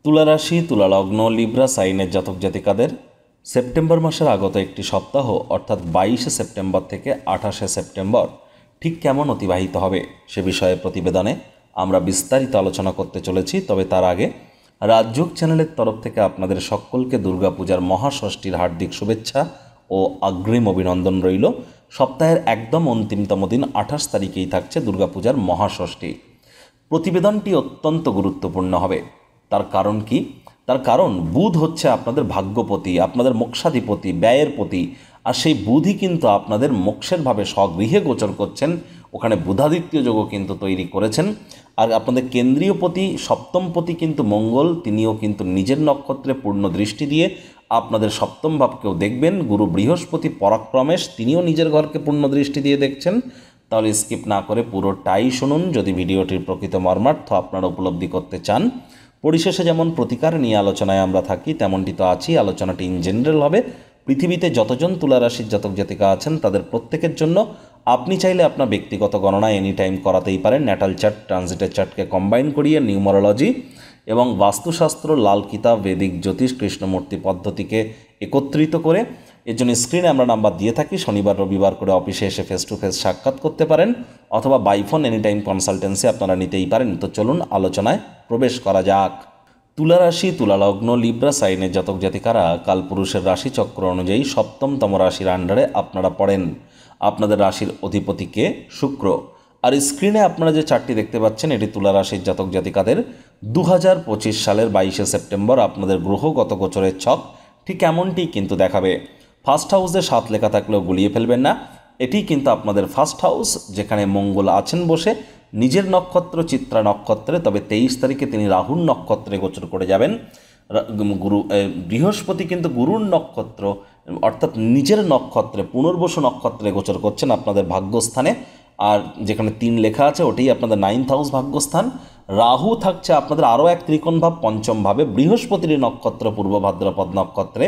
তুলা রাশি, তুলা লগ্ন, লিব্রা সাইনের জাতক জাতিকাদের সেপ্টেম্বর মাসের আগত একটি সপ্তাহ অর্থাৎ 22শে সেপ্টেম্বর থেকে 28শে সেপ্টেম্বর ঠিক কেমন অতিবাহিত হবে সে বিষয়ে প্রতিবেদনে আমরা বিস্তারিত আলোচনা করতে চলেছি। তবে তার আগে রাজযোগ চ্যানেলের তরফ থেকে আপনাদের সকলকে দুর্গাপূজার মহাষষ্ঠীর হার্দিক শুভেচ্ছা ও অগ্রিম অভিনন্দন রইল। সপ্তাহের একদম অন্তিমতম দিন 28 তারিখেই থাকছে দুর্গাপূজার মহাষষ্ঠী। প্রতিবেদনটি অত্যন্ত গুরুত্বপূর্ণ হবে। তার কারণ কি? তার কারণ বুধ হচ্ছে আপনাদের ভাগ্যপতি, আপনাদের মোক্ষাধিপতি, ব্যয়ের পতি। আর সেই বুধই কিন্তু আপনাদের মোক্ষের ভাবে স্বগৃহে গোচর করছেন। ওখানে বুধাদিত্য যোগও কিন্তু তৈরি করেছেন। আর আপনাদের কেন্দ্রীয় পতি, সপ্তম পতি কিন্তু মঙ্গল, তিনিও কিন্তু নিজের নক্ষত্রে পূর্ণ দৃষ্টি দিয়ে আপনাদের সপ্তম ভাবকেও দেখবেন। গুরু বৃহস্পতি পরাক্রমেশ, তিনিও নিজের ঘরকে পূর্ণ দৃষ্টি দিয়ে দেখছেন। তাহলে স্কিপ না করে পুরোটাই শুনুন যদি ভিডিওটির প্রকৃত মর্মার্থ আপনারা উপলব্ধি করতে চান। পরিশেষে যেমন প্রতিকার নিয়ে আলোচনায় আমরা থাকি, তেমনটি তো আছি। আলোচনাটি ইন জেনারেল হবে। পৃথিবীতে যতজন তুলা রাশির জাতক জাতিকা আছেন তাদের প্রত্যেকের জন্য। আপনি চাইলে আপনার ব্যক্তিগত গণনা এনি টাইম করাতেই পারেন। ন্যাটাল চার্ট, ট্রানজিটের চার্টকে কম্বাইন করিয়ে নিউমারোলজি এবং বাস্তুশাস্ত্র, লাল কিতাব, বেদিক জ্যোতিষ, কৃষ্ণমূর্তি পদ্ধতিকে একত্রিত করে এর জন্য স্ক্রিনে আমরা নাম্বার দিয়ে থাকি। শনিবার রবিবার করে অফিসে এসে ফেস টু ফেস সাক্ষাৎ করতে পারেন, অথবা বাইফোন এনি টাইম কনসালটেন্সি আপনারা নিতেই পারেন। তো চলুন আলোচনায় প্রবেশ করা যাক। তুলা রাশি, তুলা লগ্ন, লিব্রা সাইনের জাতক জাতিকারা কালপুরুষের রাশিচক্র অনুযায়ী সপ্তমতম রাশির আন্ডারে আপনারা পড়েন। আপনাদের রাশির অধিপতিকে শুক্র। আর স্ক্রিনে আপনারা যে চারটি দেখতে পাচ্ছেন এটি তুলা রাশির জাতক জাতিকাদের 2025 সালের 22শে সেপ্টেম্বর আপনাদের গ্রহগত গোচরের ছক ঠিক এমনটি কিন্তু দেখাবে। ফার্স্ট হাউসে 7 লেখা থাকলেও গুলিয়ে ফেলবেন না। এটি কিন্তু আপনাদের ফার্স্ট হাউস, যেখানে মঙ্গল আছেন বসে নিজের নক্ষত্র চিত্রা নক্ষত্রে। তবে 23 তারিখে তিনি রাহুর নক্ষত্রে গোচর করে যাবেন। বৃহস্পতি কিন্তু গুরুর নক্ষত্র অর্থাৎ নিজের নক্ষত্রে পুনর্বসু নক্ষত্রে গোচর করছেন আপনাদের ভাগ্যস্থানে। আর যেখানে 3 লেখা আছে ওটাই আপনাদের 9th হাউস ভাগ্যস্থান। রাহু থাকছে আপনাদের আরও এক ত্রিকোণ ভাব, পঞ্চম ভাবে, বৃহস্পতির নক্ষত্র পূর্ব ভাদ্রপদ নক্ষত্রে।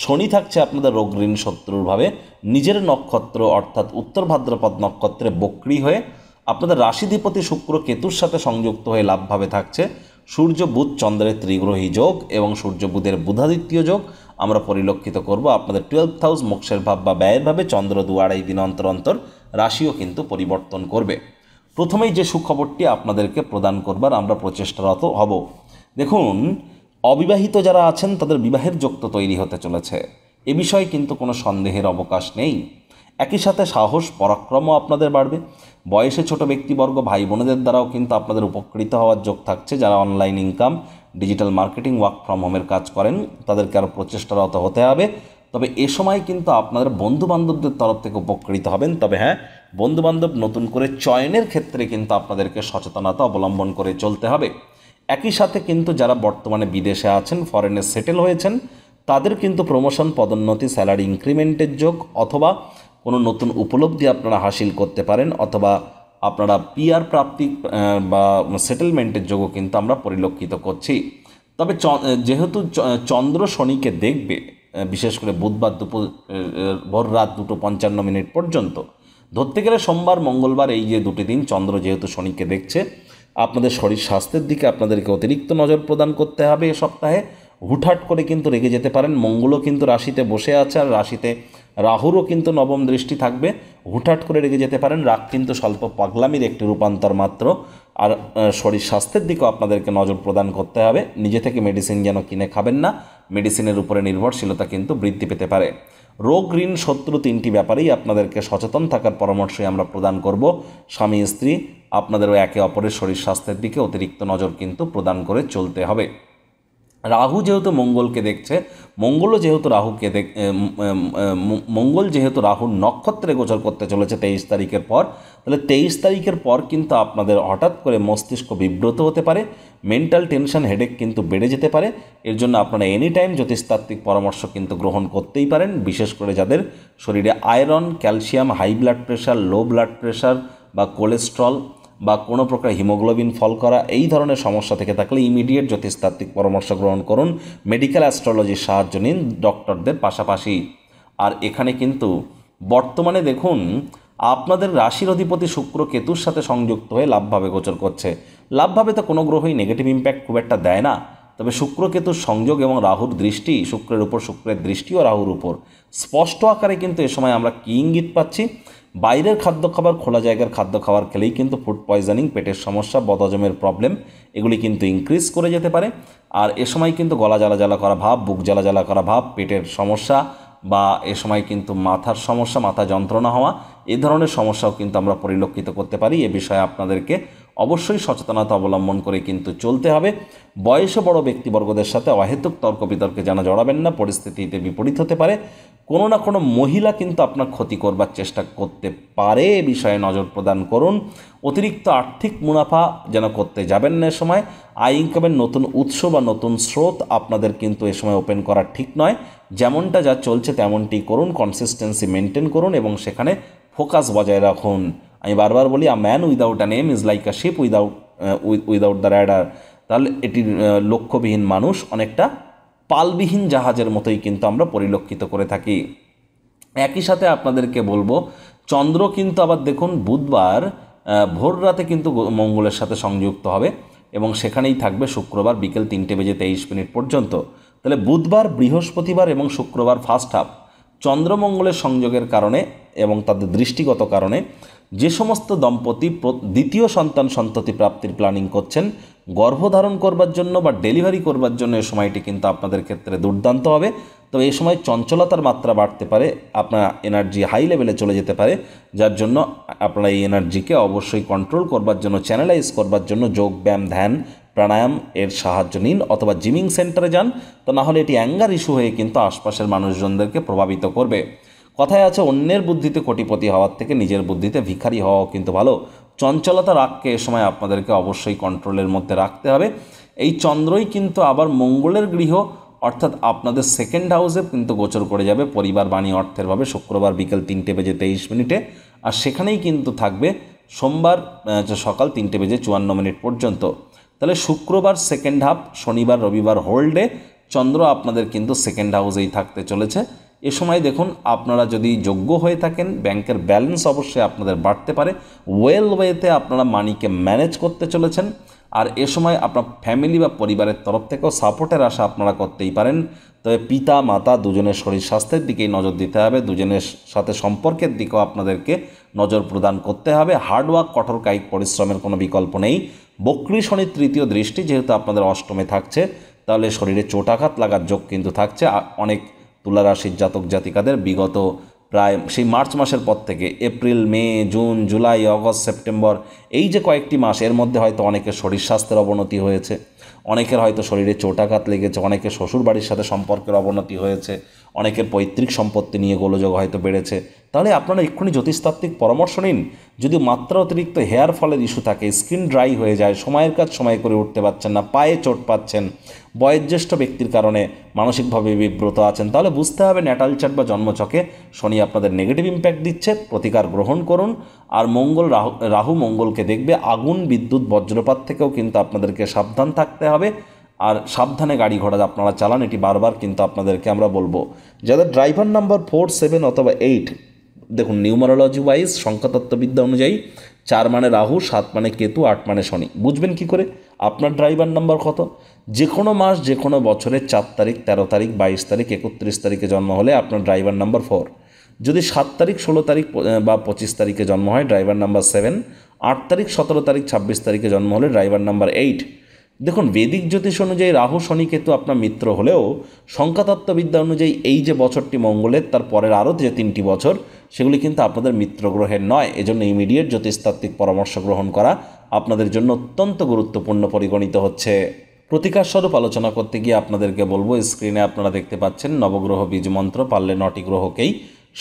শনি থাকছে আপনাদের রোগ ঋণ শত্রুর ভাবে নিজের নক্ষত্র অর্থাৎ উত্তর ভাদ্রপদ নক্ষত্রে বক্রী হয়ে। আপনাদের রাশিধিপতি শুক্র কেতুর সাথে সংযুক্ত হয়ে লাভভাবে থাকছে। সূর্য বুধ চন্দ্রের ত্রিগ্রহী যোগ এবং সূর্য বুধের বুধাদিত্য যোগ আমরা পরিলক্ষিত করব। আপনাদের 12th হাউস মোক্ষের ভাব বা ব্যয়ের ভাবে চন্দ্র 2-2.5 দিন অন্তর অন্তর রাশিও কিন্তু পরিবর্তন করবে। প্রথমেই যে সুখবরটি আপনাদেরকে প্রদান করবার আমরা প্রচেষ্টারত হব। দেখুন, অবিবাহিত যারা আছেন তাদের বিবাহের যোগ তো তৈরি হতে চলেছে, এ বিষয়ে কিন্তু কোনো সন্দেহের অবকাশ নেই। একই সাথে সাহস পরাক্রমও আপনাদের বাড়বে। বয়সে ছোট ব্যক্তিবর্গ, ভাই বোনেদের দ্বারাও কিন্তু আপনাদের উপকৃত হওয়ার যোগ থাকছে। যারা online income, digital marketing, work from হোমের কাজ করেন তাদেরকে আরও প্রচেষ্টারত হতে হবে। তবে এ সময় কিন্তু আপনারা বন্ধুবান্ধবদের তরফ থেকে উপকৃত হবেন। তবে হ্যাঁ, বন্ধুবান্ধব নতুন করে চয়নের ক্ষেত্রে কিন্তু আপনাদেরকে সচেতনতা অবলম্বন করে চলতে হবে। একই সাথে কিন্তু যারা বর্তমানে বিদেশে আছেন, ফরেনে সেটেল হয়েছেন, তাদের কিন্তু প্রমোশন, পদোন্নতি, স্যালারি ইনক্রিমেন্টের যোগ অথবা কোনো নতুন উপলব্ধি আপনারা হাসিল করতে পারেন, অথবা আপনারা পিআর প্রাপ্তি বা সেটেলমেন্টের যোগও কিন্তু আমরা পরিলক্ষিত করছি। তবে যেহেতু চন্দ্র শনিকে দেখবে, বিশেষ করে বুধবার দুপুর ভোর রাত 2:55 পর্যন্ত, ধরতে গেলে সোমবার মঙ্গলবার এই যে দুটি দিন চন্দ্র যেহেতু শনিকে দেখছে, আপনাদের শরীর স্বাস্থ্যের দিকে আপনাদেরকে অতিরিক্ত নজর প্রদান করতে হবে। এ সপ্তাহে হুটহাট করে কিন্তু রেগে যেতে পারেন। মঙ্গলও কিন্তু রাশিতে বসে আছে, আর রাশিতে রাহুরও কিন্তু নবম দৃষ্টি থাকবে। হুটহাট করে রেগে যেতে পারেন। রাগ কিন্তু স্বল্প পাগলামির একটি রূপান্তর মাত্র। আর শরীর স্বাস্থ্যের দিকেও আপনাদেরকে নজর প্রদান করতে হবে। নিজে থেকে মেডিসিন যেন কিনে খাবেন না, মেডিসিনের উপরে নির্ভরশীলতা কিন্তু বৃদ্ধি পেতে পারে। রোগ ঋণ শত্রু 3টি ব্যাপারেই আপনাদেরকে সচেতন থাকার পরামর্শই আমরা প্রদান করব। স্বামী স্ত্রী আপনাদেরও একে অপরের শরীর স্বাস্থ্যের দিকে অতিরিক্ত নজর কিন্তু প্রদান করে চলতে হবে। রাহু যেহেতু মঙ্গলকে দেখছে, মঙ্গল যেহেতু রাহুর নক্ষত্রে গোচর করতে চলেছে 23 তারিখের পর, তাহলে 23 তারিখের পর কিন্তু আপনাদের হঠাৎ করে মস্তিষ্ক বিব্রত হতে পারে, মেন্টাল টেনশন, হেডেক কিন্তু বেড়ে যেতে পারে। এর জন্য আপনারা এনি টাইম জ্যোতিষতাত্ত্বিক পরামর্শ কিন্তু গ্রহণ করতেই পারেন। বিশেষ করে যাদের শরীরে iron, calcium, high blood pressure, low blood pressure বা কোলেস্ট্রল বা কোনো প্রকার হিমোগ্লোবিন ফল করা এই ধরনের সমস্যা থেকে থাকলে ইমিডিয়েট জ্যোতিষতাত্ত্বিক পরামর্শ গ্রহণ করুন। মেডিকেল অ্যাস্ট্রোলজির সাহায্য নিন ডক্টরদের পাশাপাশি। আর এখানে কিন্তু বর্তমানে দেখুন, আপনাদের রাশির অধিপতি শুক্র কেতুর সাথে সংযুক্ত হয়ে লাভভাবে গোচর করছে। লাভভাবে তো কোনো গ্রহই নেগেটিভ ইম্প্যাক্ট খুব একটা দেয় না। তো তবে শুক্র কেতুর সংযোগ এবং রাহুর দৃষ্টি, শুক্রের উপর শুক্রের দৃষ্টি ও রাহুর উপর স্পষ্ট আকারে কিন্তু এ সময় আমরা কী ইঙ্গিত পাচ্ছি, বাইরের খাদ্য খাবার, খোলা জায়গার খাদ্য খাবার খেলেই কিন্তু ফুড পয়জনিং, পেটের সমস্যা, বদহজমের প্রবলেম এগুলি কিন্তু ইনক্রিজ করে যেতে পারে। আর এ সময় কিন্তু গলা জ্বালা জ্বালা করা ভাব, বুক জ্বালা জ্বালা করা ভাব, পেটের সমস্যা বা এ সময় কিন্তু মাথার সমস্যা, মাথা যন্ত্রণা হওয়া, এই ধরনের সমস্যাও কিন্তু আমরা পরিলক্ষিত করতে পারি। এ বিষয়ে আপনাদেরকে অবশ্যই সচেতনতা অবলম্বন করে কিন্তু চলতে হবে। বয়সে বড় ব্যক্তিবর্গদের সাথে অহেতুক তর্ক বিতর্কে যেন জড়াবেন না, পরিস্থিতিতে বিপরীত হতে পারে। কোনো না কোনো মহিলা কিন্তু আপনার ক্ষতি করবার চেষ্টা করতে পারে, এ বিষয়ে নজর প্রদান করুন। অতিরিক্ত আর্থিক মুনাফা যেন করতে যাবেন না। এ সময় আয় ইনকামের নতুন উৎস বা নতুন স্রোত আপনাদের কিন্তু এ সময় ওপেন করা ঠিক নয়। যেমনটা যা চলছে তেমনটি করুন, কনসিস্টেন্সি মেনটেন করুন এবং সেখানে ফোকাস বজায় রাখুন। আমি বারবার বলি, a man without a name is like a sheep without the radar. তাহলে এটির লক্ষ্যবিহীন মানুষ অনেকটা পালবিহীন জাহাজের মতোই কিন্তু আমরা পরিলক্ষিত করে থাকি। একই সাথে আপনাদেরকে বলবো, চন্দ্র কিন্তু আবার দেখুন বুধবার ভোর রাতে কিন্তু মঙ্গলের সাথে সংযুক্ত হবে এবং সেখানেই থাকবে শুক্রবার বিকেল 3:23 পর্যন্ত। তাহলে বুধবার, বৃহস্পতিবার এবং শুক্রবার ফার্স্ট হাফ চন্দ্রমঙ্গলের সংযোগের কারণে এবং তাদের দৃষ্টিগত কারণে যে সমস্ত দম্পতি দ্বিতীয় সন্ততি প্রাপ্তির প্ল্যানিং করছেন, গর্ভধারণ করবার জন্য বা ডেলিভারি করবার জন্য এই সময়টি কিন্তু আপনাদের ক্ষেত্রে দুর্দান্ত হবে। তো এই সময় চঞ্চলতার মাত্রা বাড়তে পারে, আপনার এনার্জি হাই লেভেলে চলে যেতে পারে, যার জন্য আপনারা এই এনার্জিকে অবশ্যই কন্ট্রোল করবার জন্য, চ্যানেলাইজ করবার জন্য যোগ ব্যায়াম, ধ্যান, প্রাণায়াম এর সাহায্য নিন অথবা জিমিং সেন্টারে যান। তো নাহলে এটি অ্যাঙ্গার ইস্যু হয়ে কিন্তু আশপাশের মানুষজনদেরকে প্রভাবিত করবে। কথায় আছে, অন্যের বুদ্ধিতে কোটিপতি হওয়ার থেকে নিজের বুদ্ধিতে ভিখারি হওয়াও কিন্তু ভালো। চঞ্চলতা, রাগকে এ সময় আপনাদেরকে অবশ্যই কন্ট্রোলের মধ্যে রাখতে হবে। এই চন্দ্রই কিন্তু আবার মঙ্গলের গৃহ অর্থাৎ আপনাদের সেকেন্ড হাউসে কিন্তু গোচর করে যাবে পরিবার, বাণী, অর্থের ভাবে শুক্রবার বিকেল 3:23 আর সেখানেই কিন্তু থাকবে সোমবার সকাল 3:54 পর্যন্ত। তাহলে শুক্রবার সেকেন্ড হাফ, শনিবার রবিবার হোল্ডে, চন্দ্র আপনাদের কিন্তু সেকেন্ড হাউসেই থাকতে চলেছে। এ সময় দেখুন, আপনারা যদি যোগ্য হয়ে থাকেন, ব্যাংকের ব্যালেন্স অবশ্যই আপনাদের বাড়তে পারে, ওয়েতে আপনারা মানিকে ম্যানেজ করতে চলেছেন। আর এ সময় আপনার ফ্যামিলি বা পরিবারের তরফ থেকেও সাপোর্টের আশা আপনারা করতেই পারেন। তবে পিতা মাতা দুজনের শরীর স্বাস্থ্যের দিকেই নজর দিতে হবে, দুজনের সাথে সম্পর্কের দিকেও আপনাদেরকে নজর প্রদান করতে হবে। হার্ডওয়ার্ক, কঠোর কায়িক পরিশ্রমের কোনো বিকল্প নেই। বক্রী শনির তৃতীয় দৃষ্টি যেহেতু আপনাদের অষ্টমে থাকছে, তাহলে শরীরে চোটাঘাত লাগার যোগ কিন্তু থাকছে। অনেক তুলা রাশির জাতক জাতিকাদের বিগত প্রায় সেই মার্চ মাসের পর থেকে এপ্রিল, মে, জুন, জুলাই, অগস্ট, সেপ্টেম্বর এই যে কয়েকটি মাস, এর মধ্যে হয়তো অনেকের শরীর স্বাস্থ্যের অবনতি হয়েছে, অনেকের হয়তো শরীরে চোটাঘাত লেগেছে, অনেকের শ্বশুর বাড়ির সাথে সম্পর্কের অবনতি হয়েছে, অনেকের পৈতৃক সম্পত্তি নিয়ে গোলযোগ হয়তো বেড়েছে। তাহলে আপনারা এক্ষুনি জ্যোতিষতাত্ত্বিক পরামর্শ নিন। যদি মাত্রা অতিরিক্ত হেয়ার ফলের ইস্যু থাকে, স্কিন ড্রাই হয়ে যায়, সময়ের কাজ সময় করে উঠতে পারছেন না, পায়ে চোট পাচ্ছেন, বয়োজ্যেষ্ঠ ব্যক্তির কারণে মানসিকভাবে বিব্রত আছেন, তাহলে বুঝতে হবে ন্যাটাল চার্ট বা জন্মছকে শনি আপনাদের নেগেটিভ ইম্প্যাক্ট দিচ্ছে। প্রতিকার গ্রহণ করুন। আর মঙ্গল, রাহু মঙ্গলকে দেখবে, আগুন, বিদ্যুৎ, বজ্রপাত থেকেও কিন্তু আপনাদেরকে সাবধান থাকতে হবে। আর সাবধানে গাড়ি ঘোড়া আপনারা চালান, এটি বারবার কিন্তু আপনাদেরকে আমরা বলবো। যাদের ড্রাইভার নাম্বার 4, 7 অথবা 8, দেখুন নিউমারোলজি ওয়াইজ, সংখ্যাতত্ত্ববিদ্যা অনুযায়ী 4 মানে রাহু, 7 মানে কেতু, 8 মানে শনি। বুঝবেন কি করে আপনার ড্রাইভার নাম্বার কত? যে কোনো মাস, যে কোনো বছরের 4 তারিখ, 13 তারিখ, 22 তারিখ, 31 তারিখে জন্ম হলে আপনার ড্রাইভার নাম্বার 4। যদি 7 তারিখ, 16 তারিখ বা 25 তারিখে জন্ম হয়, ড্রাইভার নাম্বার 7। 8 তারিখ, 17 তারিখ, 26 তারিখে জন্ম হলে ড্রাইভার নাম্বার 8। দেখুন, বৈদিক জ্যোতিষ অনুযায়ী রাহু শনি কেতু আপনার মিত্র হলেও সংখ্যাতত্ত্ববিদ্যা অনুযায়ী এই যে বছরটি মঙ্গলের, তার পরের আরও যে 3টি বছর, সেগুলি কিন্তু আপনাদের মিত্র গ্রহের নয়। এজন্য ইমিডিয়েট জ্যোতিষতাত্ত্বিক পরামর্শ গ্রহণ করা আপনাদের জন্য অত্যন্ত গুরুত্বপূর্ণ পরিগণিত হচ্ছে। প্রতিকার স্বরূপ আলোচনা করতে গিয়ে আপনাদেরকে বলবো, স্ক্রিনে আপনারা দেখতে পাচ্ছেন নবগ্রহ বীজ মন্ত্র। পারলে 9টি গ্রহকেই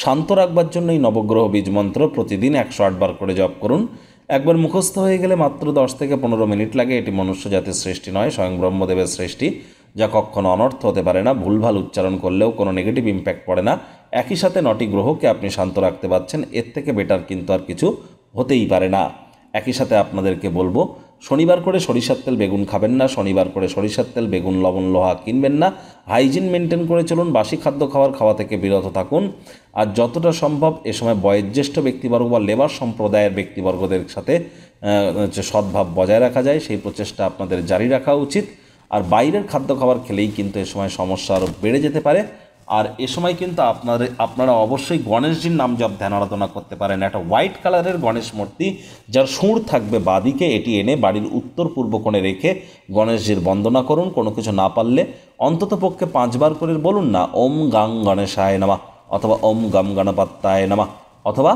শান্ত রাখবার জন্য এই নবগ্রহ বীজ মন্ত্র প্রতিদিন 108 বার করে জপ করুন। একবার মুখস্থ হয়ে গেলে মাত্র 10 থেকে 15 মিনিট লাগে। এটি মনুষ্য জাতির সৃষ্টি নয়, স্বয়ং ব্রহ্মদেবের সৃষ্টি, যা কখনো অনর্থ হতে পারে না। ভুলভাল উচ্চারণ করলেও কোনো নেগেটিভ ইম্প্যাক্ট পড়ে না। একই সাথে 9টি গ্রহকে আপনি শান্ত রাখতে পারছেন, এর থেকে বেটার কিন্তু আর কিছু হতেই পারে না। একই সাথে আপনাদেরকে বলবো, শনিবার করে সরিষার তেল বেগুন খাবেন না, শনিবার করে সরিষার তেল বেগুন লবণ লোহা কিনবেন না। হাইজিন মেনটেন করে চলুন, বাসি খাদ্য খাওয়া থেকে বিরত থাকুন। আর যতটা সম্ভব এ সময় বয়োজ্যেষ্ঠ ব্যক্তিবর্গ বা লেবার সম্প্রদায়ের ব্যক্তিবর্গদের সাথে সদ্ভাব বজায় রাখা যায়, সেই প্রচেষ্টা আপনাদের জারি রাখা উচিত। আর বাইরের খাদ্য খাবার খেলেই কিন্তু এ সময় সমস্যা আরও বেড়ে যেতে পারে। আর এ সময় কিন্তু আপনারা অবশ্যই গণেশজির নাম জপ ধ্যান আরাধনা করতে পারেন। একটা হোয়াইট কালারের গণেশ মূর্তি যার সুর থাকবে বাদিকে, এটি এনে বাড়ির উত্তর পূর্ব কোণে রেখে গণেশজির বন্দনা করুন। কোনো কিছু না পারলে অন্তত পক্ষে 5 বার করে বলুন না ওম গাং গণেশায় নমঃ, অথবা ওম গম গণপত্যায় নমঃ, অথবা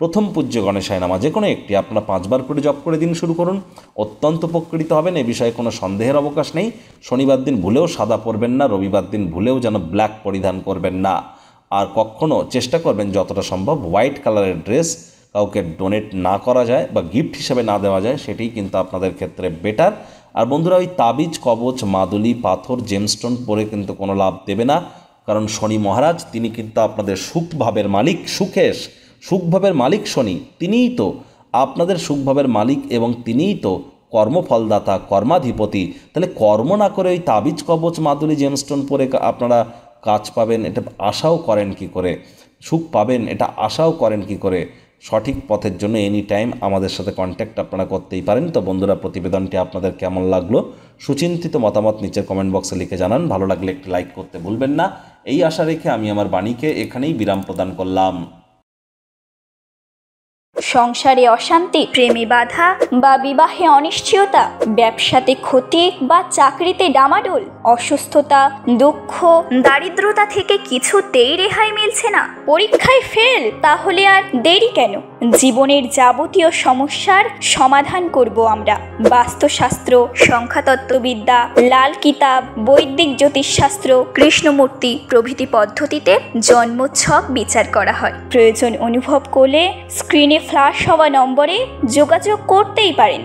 প্রথম পূজ্য গণেশায় নমঃ, যে কোনো একটি আপনারা 5 বার করে জপ করে দিন শুরু করুন। অত্যন্ত উপকৃত হবেন, এ বিষয়ে কোনো সন্দেহের অবকাশ নেই। শনিবার দিন ভুলেও সাদা পরবেন না, রবিবার দিন ভুলেও যেন ব্ল্যাক পরিধান করবেন না। আর কখনও চেষ্টা করবেন যতটা সম্ভব হোয়াইট কালারের ড্রেস কাউকে ডোনেট না করা যায় বা গিফট হিসেবে না দেওয়া যায়, সেটাই কিন্তু আপনাদের ক্ষেত্রে বেটার। আর বন্ধুরা, ওই তাবিজ, কবচ, মাদুলি, পাথর, জেমস্টোন পরে কিন্তু কোনো লাভ দেবে না, কারণ শনি মহারাজ তিনি কিন্তু আপনাদের সুখভাবের মালিক। সুখভাবের মালিক শনি, তিনিই তো আপনাদের সুখভাবের মালিক এবং তিনিই তো কর্মফলদাতা, কর্মাধিপতি। তাহলে কর্ম না করে ওই তাবিজ, কবচ, মাদুলি, জেমস্টোন পরে আপনারা কাজ পাবেন এটা আশাও করেন কি করে? সুখ পাবেন এটা আশাও করেন কি করে? সঠিক পথের জন্য এনি টাইম আমাদের সাথে কন্ট্যাক্ট আপনারা করতেই পারেন। তো বন্ধুরা, প্রতিবেদনটি আপনাদের কেমন লাগলো সুচিন্তিত মতামত নিচের কমেন্ট বক্সে লিখে জানান। ভালো লাগলে একটি লাইক করতে ভুলবেন না। এই আশা রেখে আমি আমার বাণীকে এখানেই বিরাম প্রদান করলাম। সংসারে অশান্তি, প্রেমে বাধা বা বিবাহে অনিশ্চয়তা, ব্যবসাতে ক্ষতি বা চাকরিতে ডামাডোল, অসুস্থতা, দুঃখ, দারিদ্রতা থেকে কিছুতেই রেহাই মিলছে না, পরীক্ষায় ফেল, তাহলে আর দেরি কেন? জীবনের যাবতীয় সমস্যার সমাধান করব আমরা। বাস্তুশাস্ত্র, সংখ্যাতত্ত্ববিদ্যা, লাল কিতাব, বৈদিক জ্যোতিষশাস্ত্র, কৃষ্ণমূর্তি প্রভৃতি পদ্ধতিতে জন্মছক বিচার করা হয়। প্রয়োজন অনুভব করলে স্ক্রিনে ফ্ল্যাশ হওয়া নম্বরে যোগাযোগ করতেই পারেন।